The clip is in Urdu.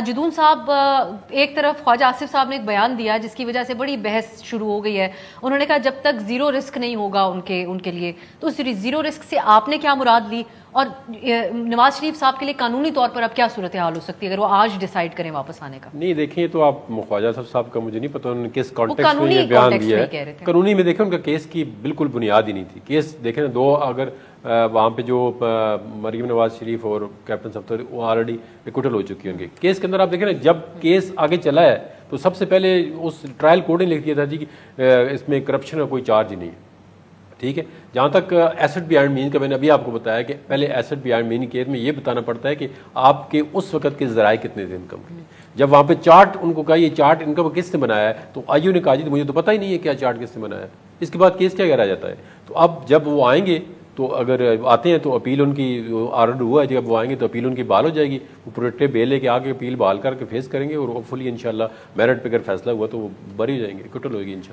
جدون صاحب، ایک طرف خواجہ آصف صاحب نے ایک بیان دیا جس کی وجہ سے بڑی بحث شروع ہو گئی ہے. انہوں نے کہا جب تک زیرو رسک نہیں ہوگا ان کے لیے، تو زیرو رسک سے آپ نے کیا مراد لی، اور نواز شریف صاحب کے لیے قانونی طور پر اب کیا صورتحال ہو سکتی ہے اگر وہ آج ڈیسائیڈ کریں واپس آنے کا؟ نہیں دیکھیں، تو آپ خواجہ صاحب کا مجھے نہیں پتا انہوں نے کس کانٹیکسٹ میں یہ بیان دیا ہے. قانونی میں دیکھیں ان کا کیس کی بالکل بنیاد ہی نہیں تھی. کیس دیکھیں دو، اگر وہاں پہ جو مریم نواز شریف اور کیپٹن صفدر وہ آلریڈی ایکوٹل ہو چکی ہیں. ان کے کیس کے اندر آپ دیکھیں نا، جب کیس آگے چلا ہے تو سب سے پہلے اس ٹرائل کورٹ نے لکھ دیا تھا جی کہ اس میں کرپشن کا کوئی چارج ہی نہیں ہے. ٹھیک ہے، جہاں تک ایسٹ بیہائنڈ مین کا میں نے ابھی آپ کو بتایا کہ پہلے ایسٹ بیہائنڈ مین کیس میں یہ بتانا پڑتا ہے کہ آپ کے اس وقت کے ذرائع کتنے تھے انکم کے. جب وہاں پہ چارٹ ان کو کہا یہ چارٹ انکم کس نے بنایا ہے، تو آئیو نے کہا جی مجھے تو پتہ ہی نہیں ہے کیا چارٹ کس نے بنایا ہے. اس کے بعد کیس کیا رہ جاتا ہے. تو اب جب وہ آئیں گے تو اگر آتے ہیں تو اپیل ان کی آرڈر ہوا ہے، جب وہ آئیں گے تو اپیل ان کی بحال ہو جائے گی. وہ پروٹیکٹیو بیل لے کے آگے اپیل بحال کر کے فیس کریں گے، اور ہوپ فلی انشاءاللہ میرٹ پہ اگر فیصلہ ہوا تو وہ بری ہو جائیں گے، ایکوٹل ہوئے گی انشاءاللہ.